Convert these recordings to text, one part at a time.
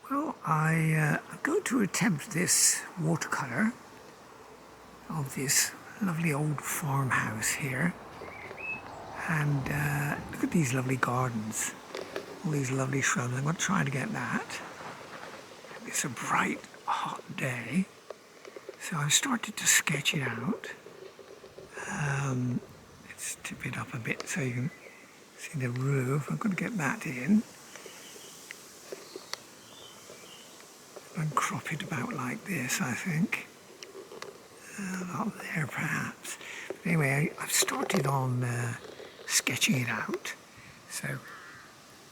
Well, I'm going to attempt this watercolour of this lovely old farmhouse here. And look at these lovely gardens, all these lovely shrubs. I'm going to try to get that. It's a bright, hot day, so I've started to sketch it out. Let's tip it up a bit so you can see the roof. I'm going to get that in. And crop it about like this, I think. Up there, perhaps. But anyway, I've started on sketching it out. So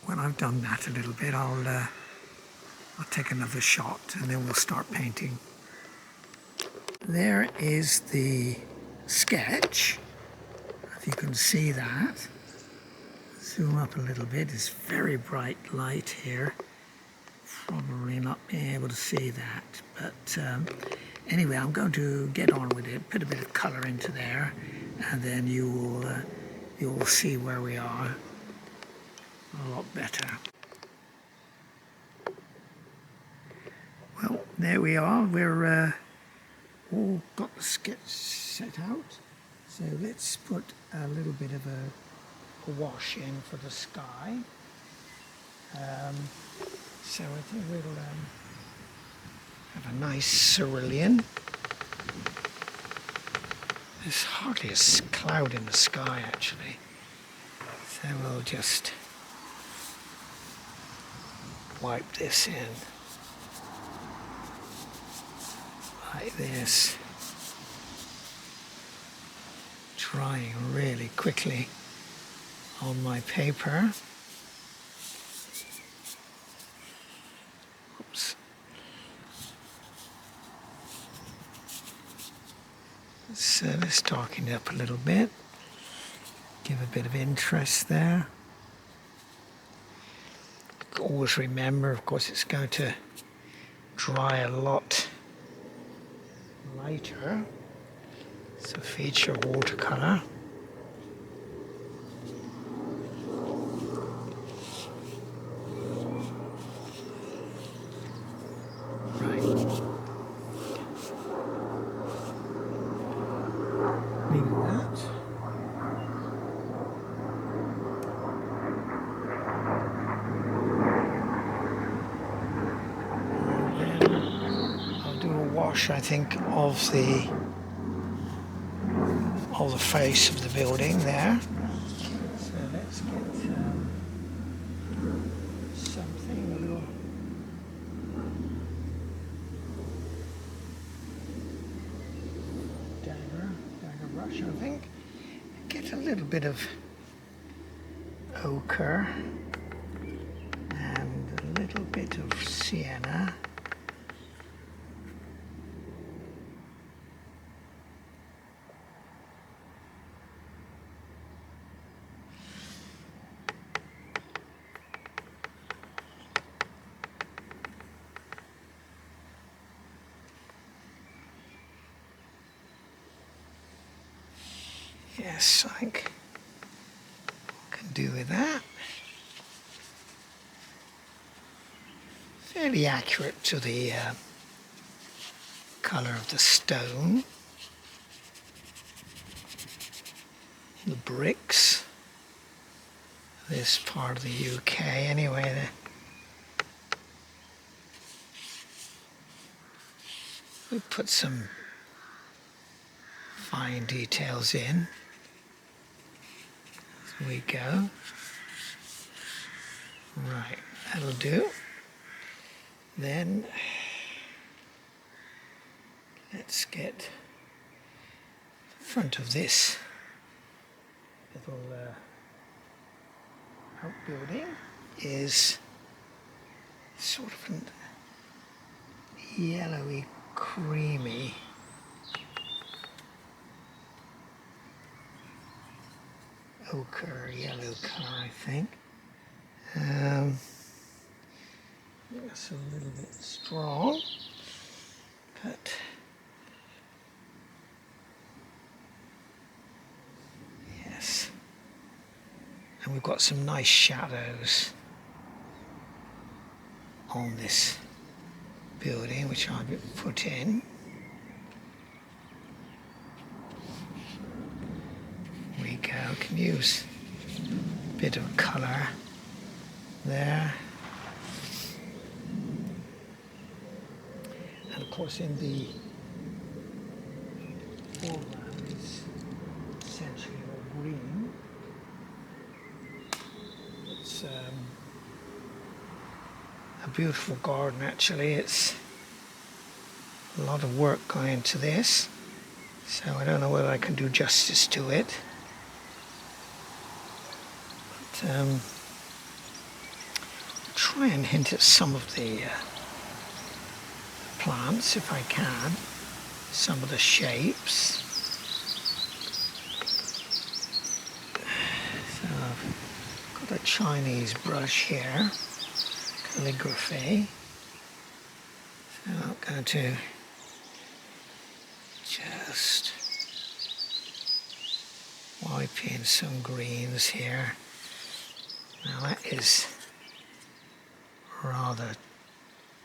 when I've done that a little bit, I'll take another shot and then we'll start painting. There is the sketch. If you can see that. Zoom up a little bit. It's very bright light here. Probably not being able to see that, but anyway, I'm going to get on with it, put a bit of colour into there, and then you'll see where we are a lot better. Well, there we are. We're all got the sketch set out. So let's put a little bit of a wash in for the sky. So I think we'll have a nice cerulean. There's hardly a cloud in the sky actually. So we'll just wipe this in like this. Drying really quickly on my paper. So let's darken it up a little bit, give a bit of interest there. Always remember, of course, it's going to dry a lot lighter. So feature watercolour. Wash, I think, of the face of the building there. So let's get something a little dagger brush, I think. Get a little bit of ochre and a little bit of sienna. Yes, I think I can do with that. Fairly accurate to the colour of the stone. The bricks. This part of the UK anyway. We put some fine details in. There we go. Right, that'll do. Then let's get the front of this little outbuilding is sort of a yellowy, creamy ochre yellow colour, I think. It's a little bit strong, but yes. And we've got some nice shadows on this building which I've put in. We go, can use a bit of colour there. And of course in the foreground is essentially all green. It's a beautiful garden actually. It's a lot of work going into this, so I don't know whether I can do justice to it. But try and hint at some of the plants if I can, some of the shapes. So I've got a Chinese brush here, calligraphy. So I'm going to just wipe in some greens here. Now that is rather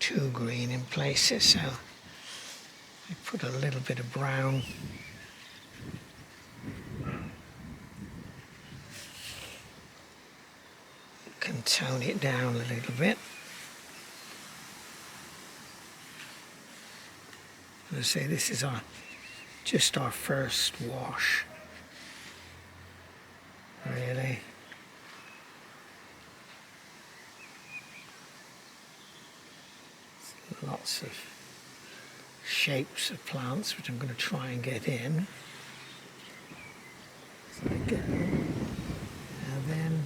too green in places, so I put a little bit of brown. Can tone it down a little bit. As I say, this is just our first wash, really. Lots of shapes of plants which I'm going to try and get in. So I get in, and then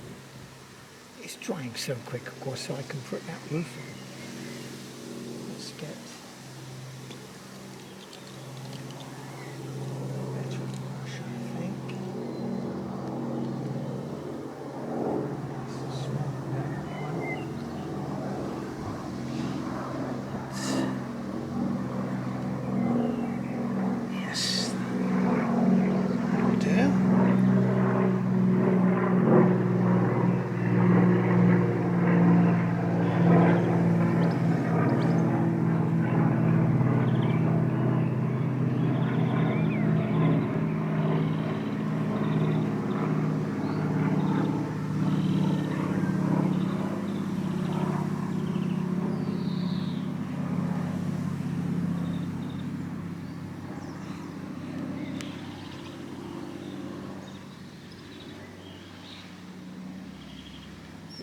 it's drying so quick, of course, so I can put that roof in. Let's get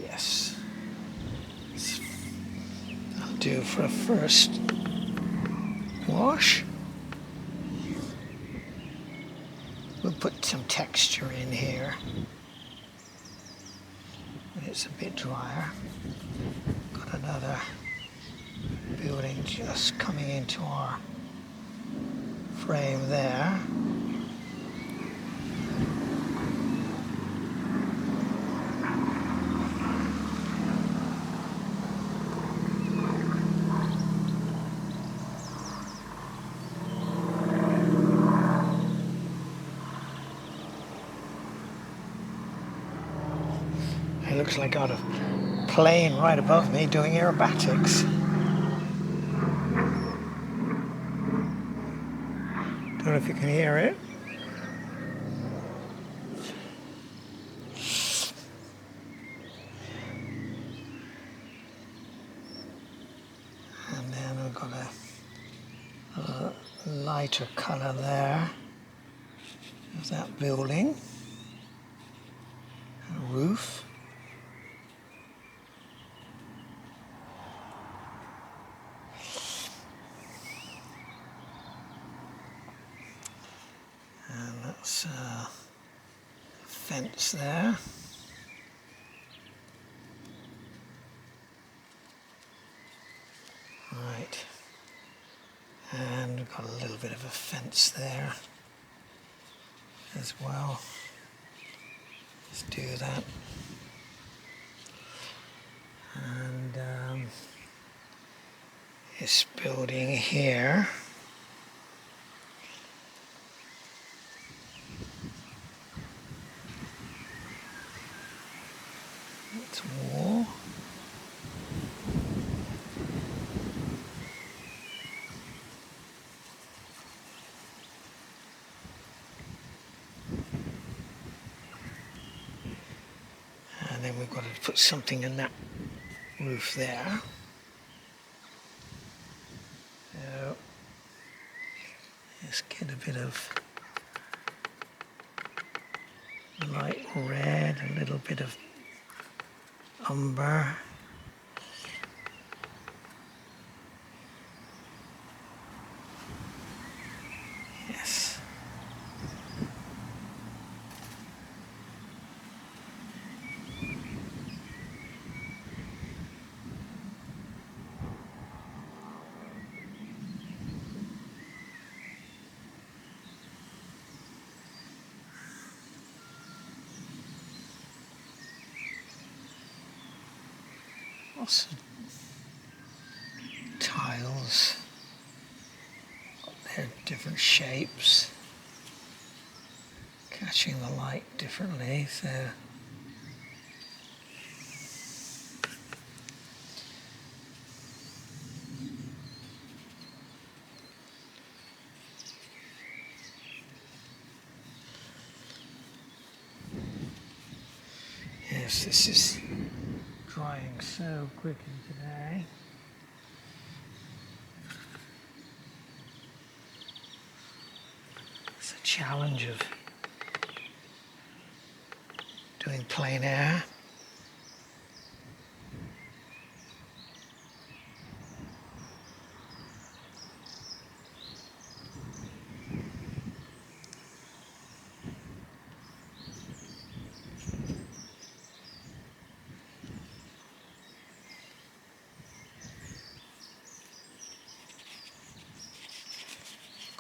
yes. I'll do for a first wash. We'll put some texture in here when it's a bit drier. Got another building just coming into our frame there. It looks like I got a plane right above me doing aerobatics. Don't know if you can hear it. And then we've got a lighter colour there of that building. A roof. That's a fence there. Right. And we've got a little bit of a fence there as well. Let's do that. And this building here. It's wall. got to put something in that roof there. So let's get a bit of light red, a little bit of umber. Yes. Lots of tiles, they're different shapes, catching the light differently, so yes, this is drying so quickly today. It's a challenge of doing plein air.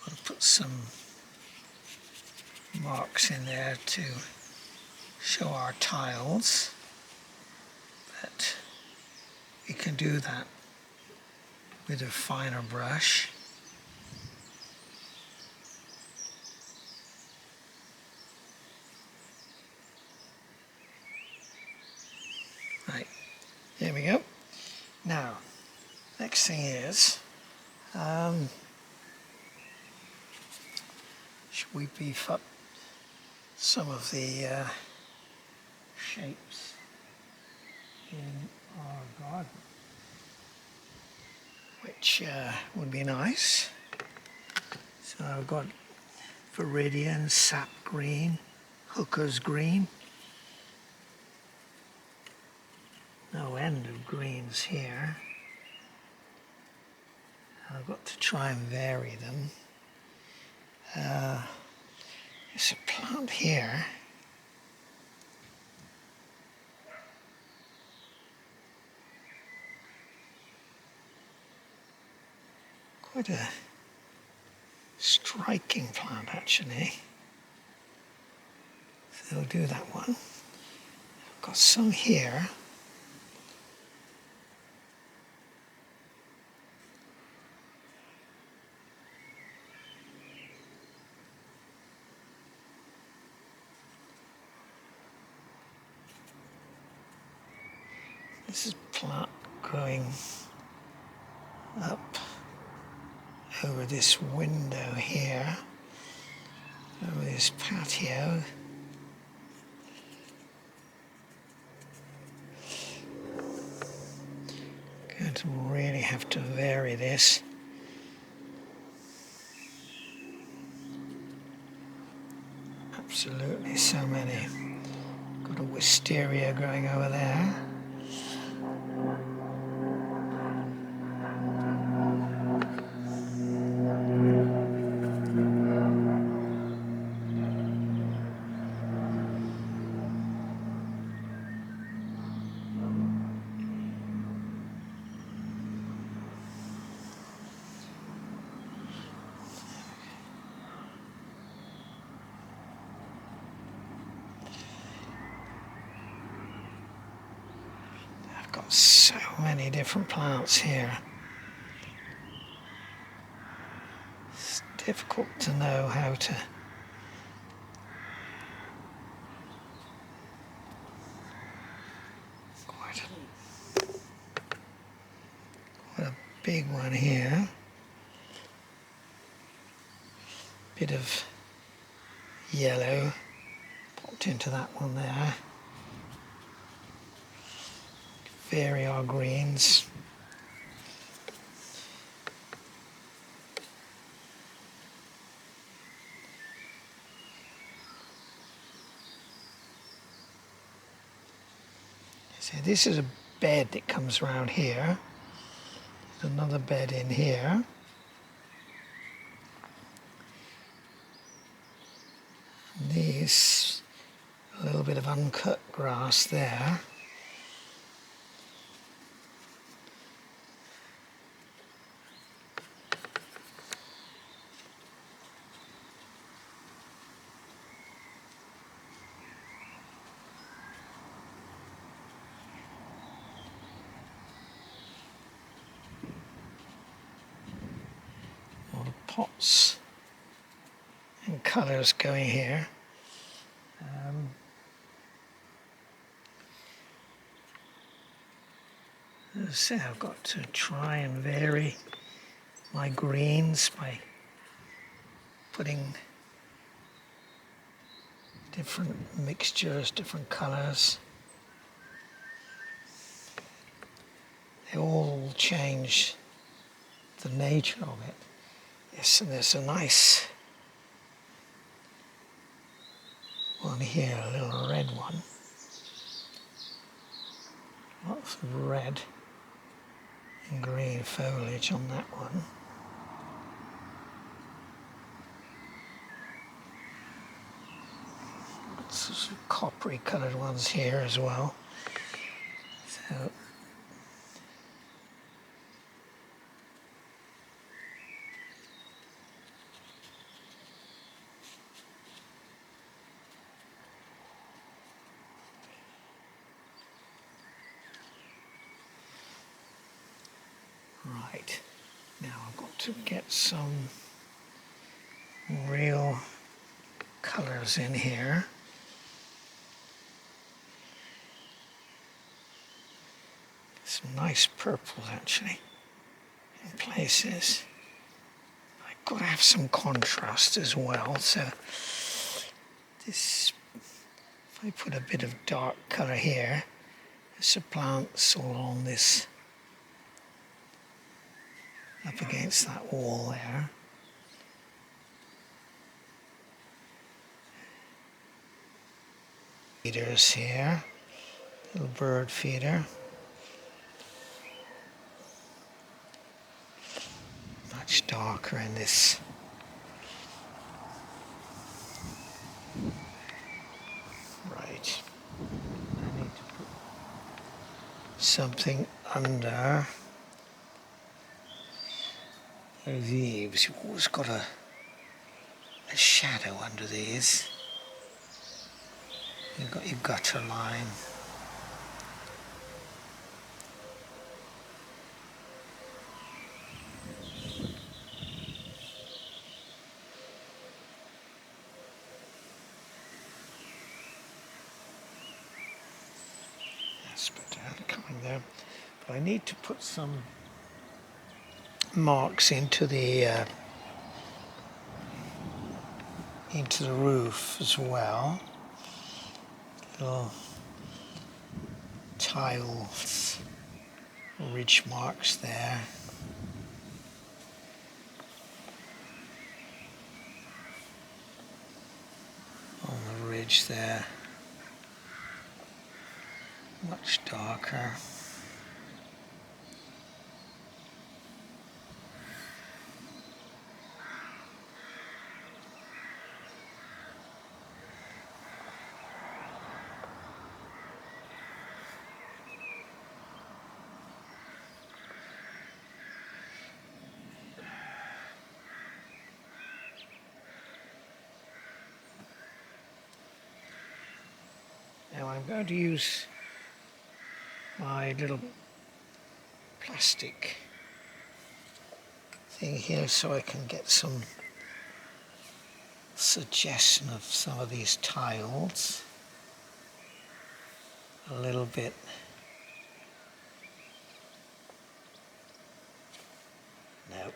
Got to put some marks in there to show our tiles, but we can do that with a finer brush. Right, there we go. Now, next thing is, should we beef up some of the shapes in our garden, which would be nice. So I've got Viridian, Sap Green, Hooker's Green. No end of greens here. I've got to try and vary them. There's a plant here. Quite a striking plant, actually. So we'll do that one. I've got some here. This is plant growing up over this window here, over this patio. Going to really have to vary this. Absolutely so many. Got a wisteria growing over there. Got so many different plants here. It's difficult to know how to quite a big one here. Bit of yellow popped into that one there. vary our greens. So this is a bed that comes around here. There's another bed in here. And these, a little bit of uncut grass there. All the pots and colours going here. As I say, I've got to try and vary my greens by putting different mixtures, different colours. They all change the nature of it. Yes, and there's a nice one here, a little red one. Lots of red and green foliage on that one. Some coppery coloured ones here as well. So right, now I've got to get some real colours in here. Some nice purples actually in places. I've got to have some contrast as well, so this, if I put a bit of dark colour here, there's some plants all along this, up against that wall there. Feeders here, little bird feeder. Much darker in this. Right. I need to put something under those eaves. You've always got a shadow under these. You've got your gutter line. That's better coming there. But I need to put some marks into the roof as well. Little tiles, ridge marks there. On the ridge there. Much darker. Now I'm going to use my little plastic thing here so I can get some suggestion of some of these tiles a little bit. No.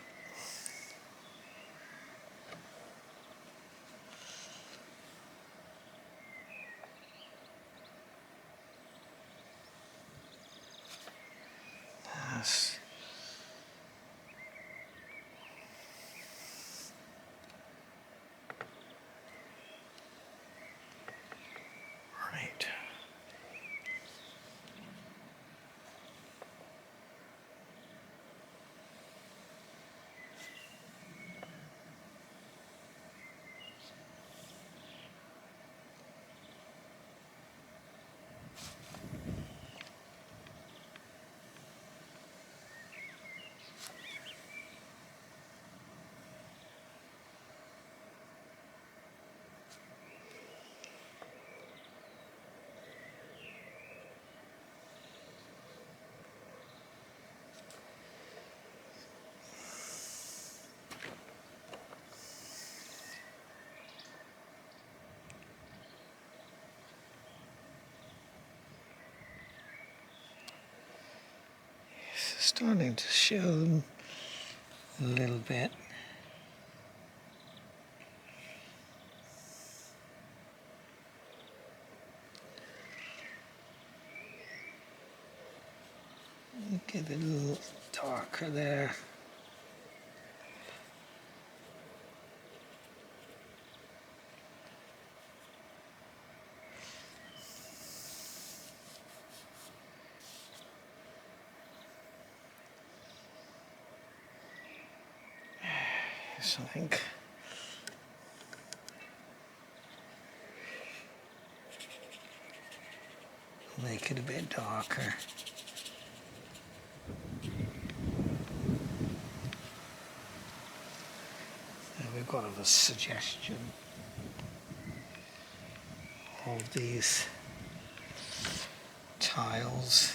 starting to show them a little bit. Get it a little darker there. Something. Make it a bit darker. There we've got a suggestion of these tiles.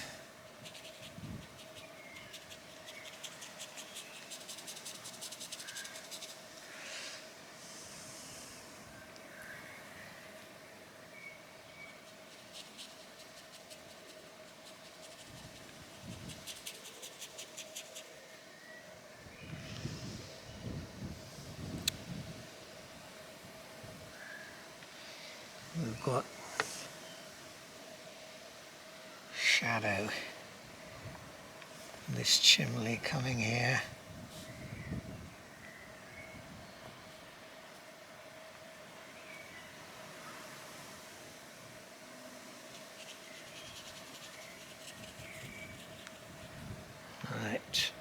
We've got shadow. This chimney coming here. Right.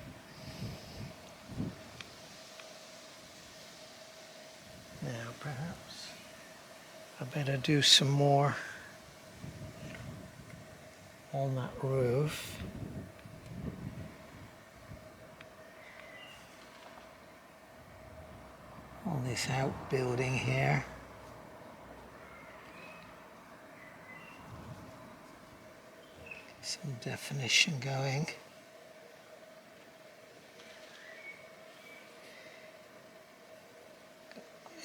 Now perhaps I better do some more on that roof. On this outbuilding here. Some definition going.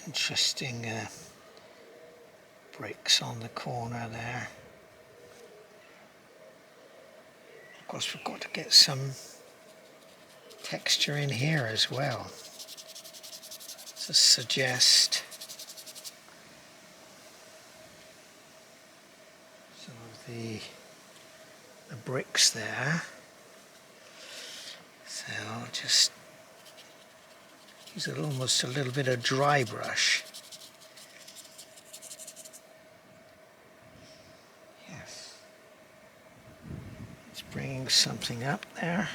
Interesting bricks on the corner there. Of course, we've got to get some texture in here as well to suggest some of the bricks there. So I'll just use almost a little bit of dry brush. Yes. It's bringing something up there.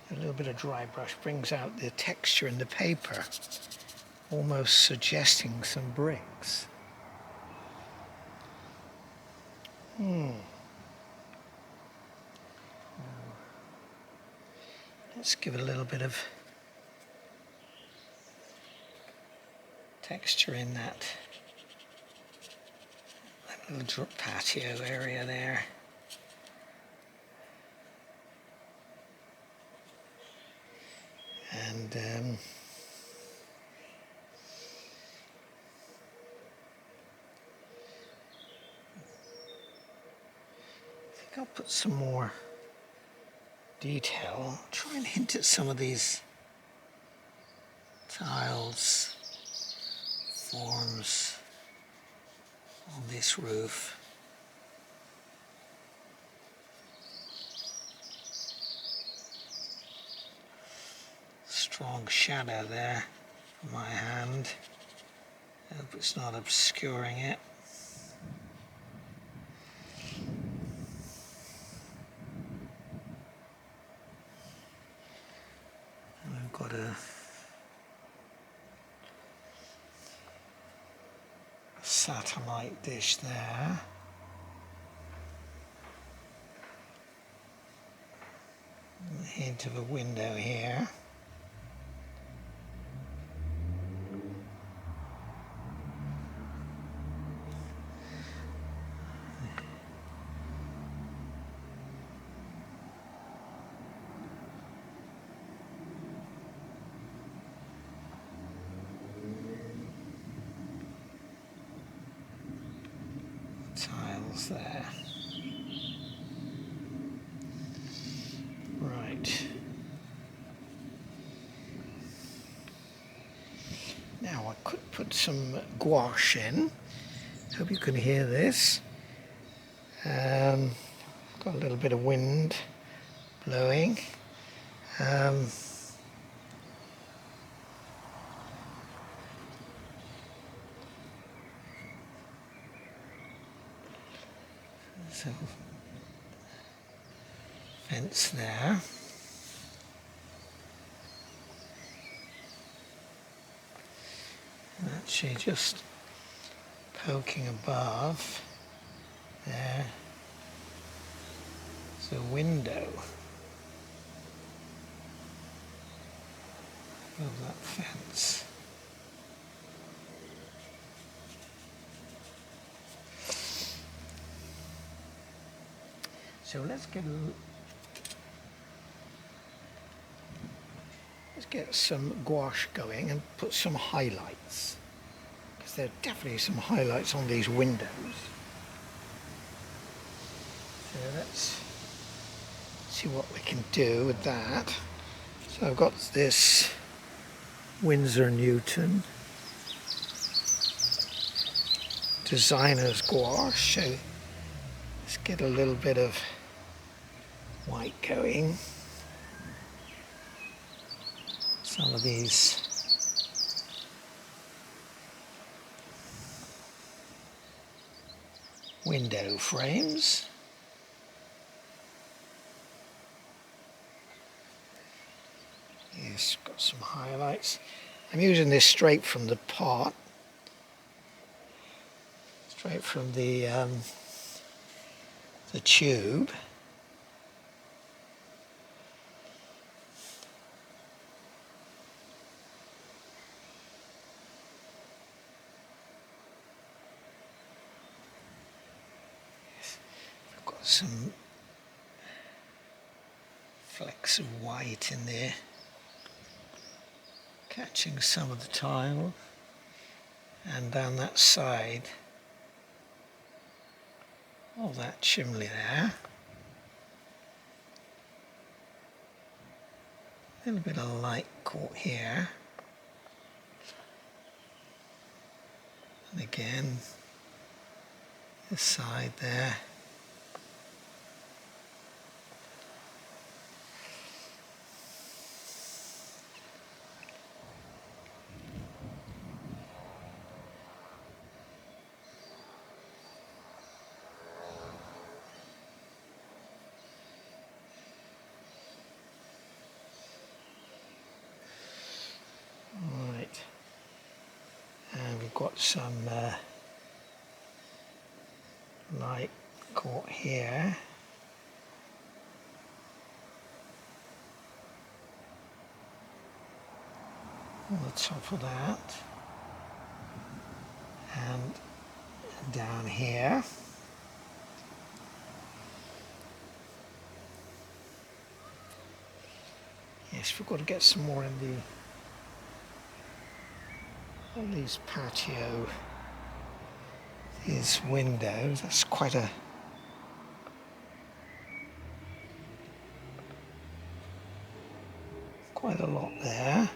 A little bit of dry brush brings out the texture in the paper, almost suggesting some bricks. Let's give it a little bit of texture in that little patio area there. And I think I'll put some more detail. I'll try and hint at some of these tiles, forms on this roof. Strong shadow there from my hand. I hope it's not obscuring it. And we've got a satellite dish there. A hint of a window here. details there. Right. Now I could put some gouache in. Hope you can hear this. Got a little bit of wind blowing. So fence there. And actually just poking above there. It's a window of that fence. So let's get some gouache going and put some highlights, because there are definitely some highlights on these windows. So let's see what we can do with that. So I've got this Winsor Newton designer's gouache. So let's get a little bit of white going. Some of these window frames. Yes, got some highlights. I'm using this straight from the pot, straight from the tube. I've got some flecks of white in there, catching some of the tile, and down that side of that chimney there. A little bit of light caught here, and again this side there. Right, and we've got some light caught here. On the top of that, and down here. Yes, we've got to get some more in on these patio, these windows. That's quite a lot there.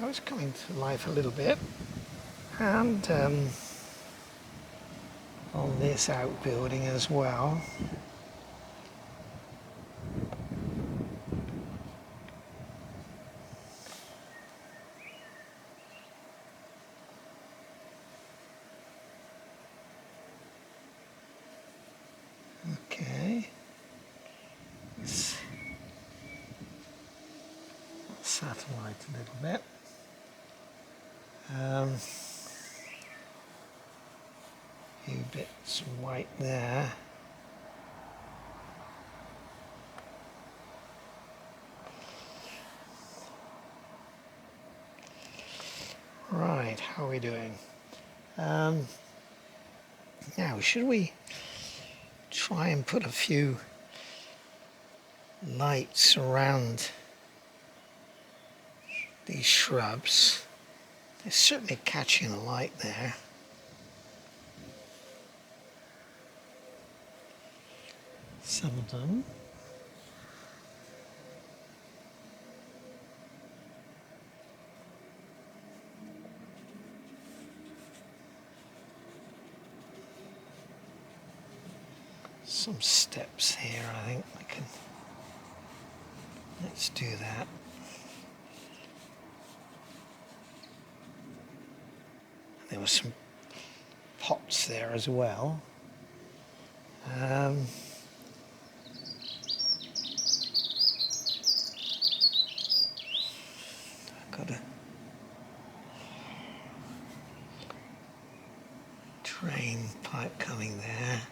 I was coming to life a little bit, and on this outbuilding as well. Okay, let's satellite a little bit. Few bits of white there. Right, how are we doing? Now, should we try and put a few lights around these shrubs? They're certainly catching a light there. Some of them. Some steps here, I think we can. Let's do that. There were some pots there as well. I've got a drain pipe coming there.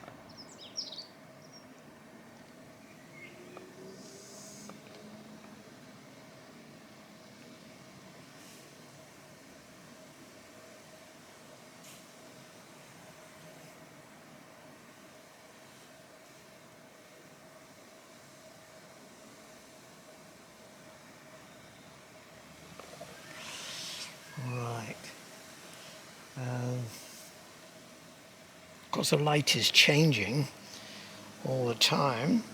Right. Of course, the light is changing all the time.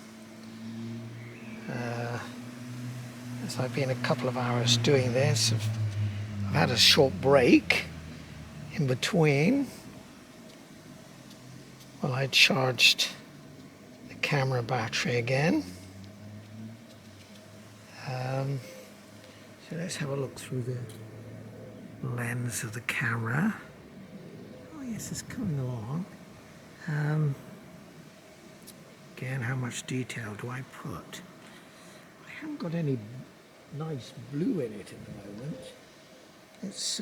As I've been a couple of hours doing this, I've had a short break in between while I charged the camera battery again. So let's have a look through the lens of the camera. Oh yes, it's coming along. Again, how much detail do I put? I haven't got any nice blue in it at the moment. Let's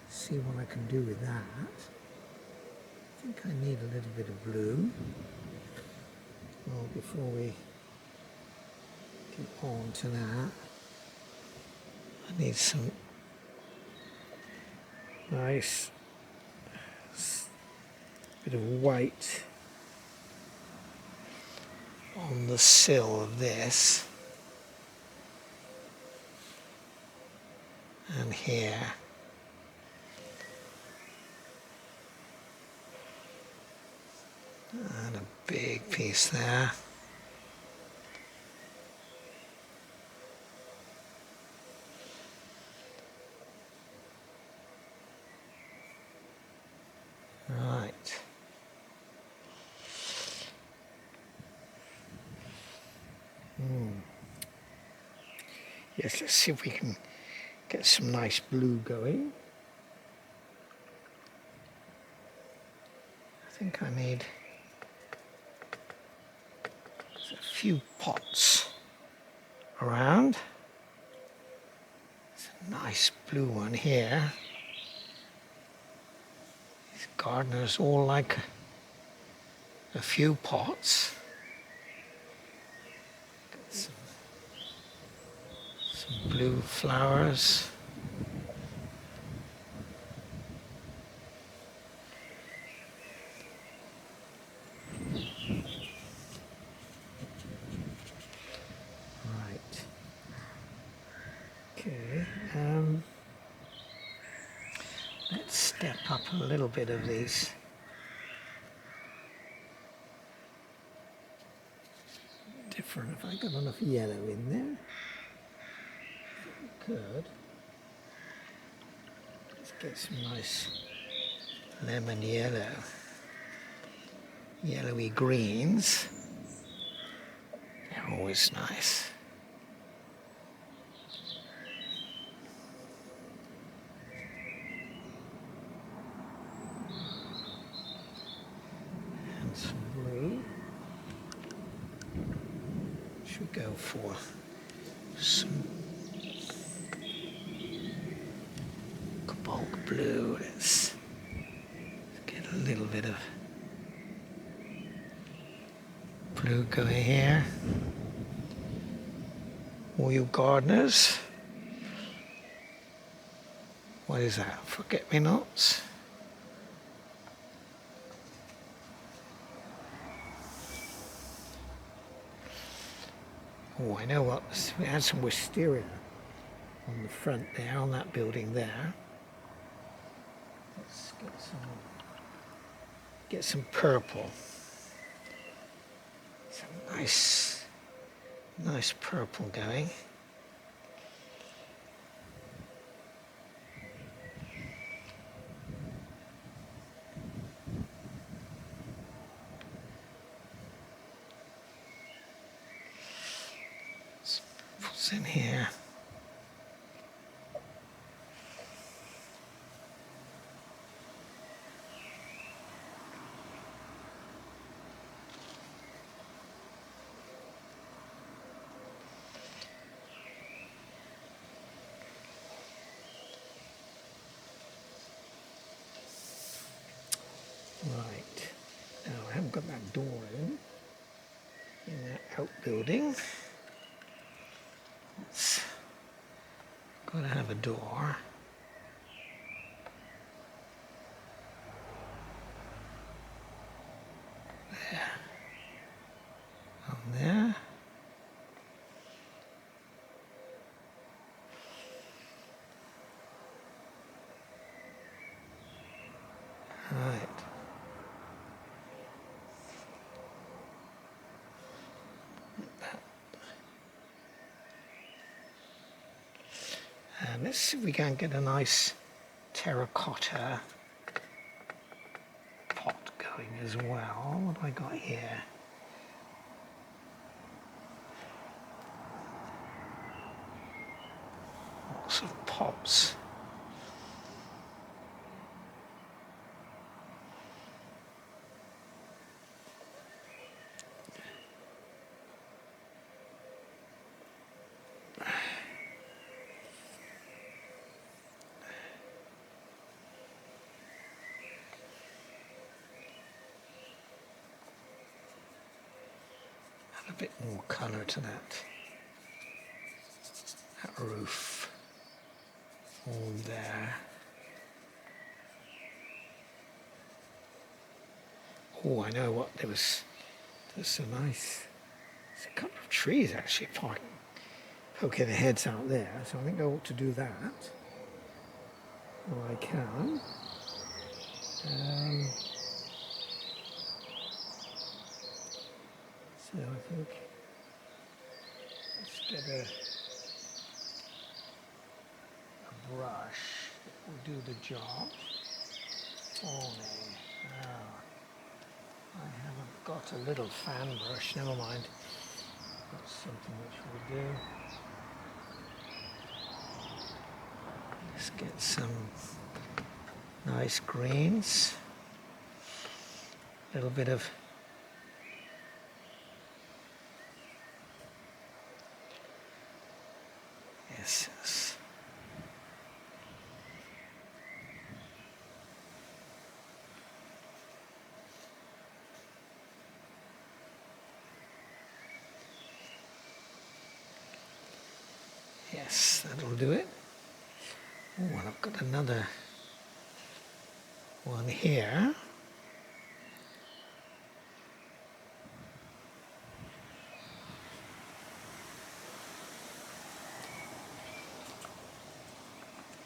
see what I can do with that. I think I need a little bit of blue. Well, before we get on to that, I need some nice bit of white on the sill of this and here. And a big piece there. Right. Yes, let's see if we can get some nice blue going. I think I need a few pots around. There's a nice blue one here. These gardeners all like a few pots. Got some blue flowers. Right. Okay. Let's step up a little bit of these. Different. Have I got enough yellow in there? Could. Let's get some nice lemon yellow, yellowy greens. They're always nice. And some blue. Should go for some cobalt blue. Let's get a little bit of blue going here. All you gardeners, What is that? Forget-me-nots? Oh, I know what. We had some wisteria on the front there, on that building there. Let's get some purple. Some nice purple going. What's in here? Right. Now I haven't got that door in that outbuilding. It's got to have a door. There. On there. Right. And let's see if we can get a nice terracotta pot going as well. What have I got here? Lots of pots. A bit more colour to that roof. All there. Oh, I know what, there's so nice. There's a couple of trees actually poking their heads out there, so I think I ought to do that. Or I can. So I think let's get a brush that will do the job for me. I haven't got a little fan brush, never mind. That's something which we'll do. Let's get some nice greens. A little bit of yes. Yes, that'll do it. Oh, and I've got another one here.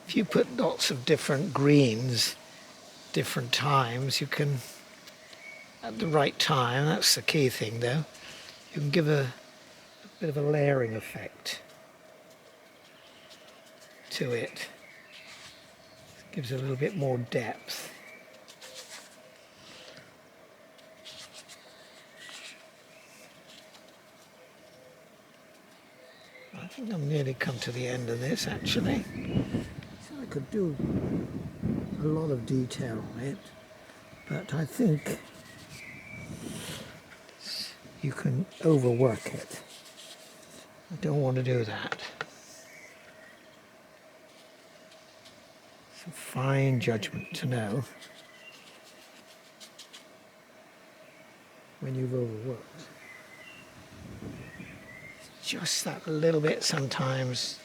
If you put lots of different greens, different times, you can, at the right time, that's the key thing though, you can give a bit of a layering effect to it. It gives a little bit more depth. I think I've nearly come to the end of this actually. So I could do a lot of detail on it, but I think you can overwork it. I don't want to do that. It's a fine judgment to know when you've overworked. Just that little bit sometimes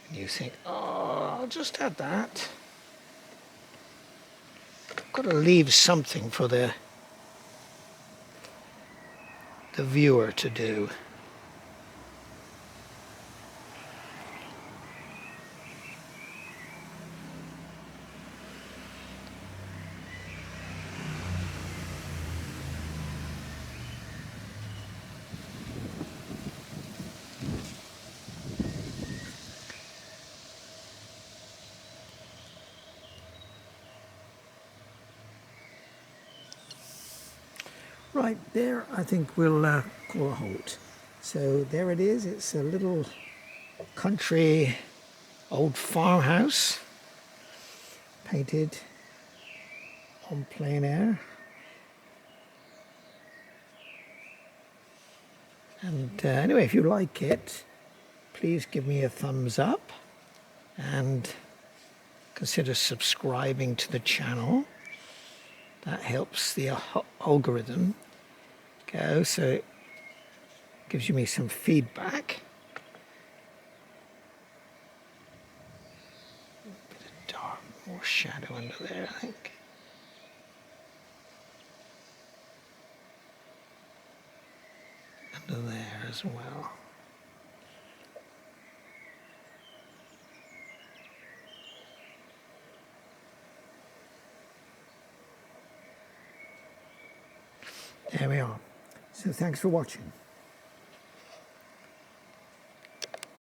And you think, oh, I'll just add that. I've got to leave something for the viewer to do. Right there, I think we'll call a halt. So there it is. It's a little country old farmhouse painted on plein air. And anyway, if you like it, please give me a thumbs up and consider subscribing to the channel. That helps the algorithm go, so it gives me some feedback. A bit of dark, more shadow under there, I think. Under there as well. There we are. So thanks for watching.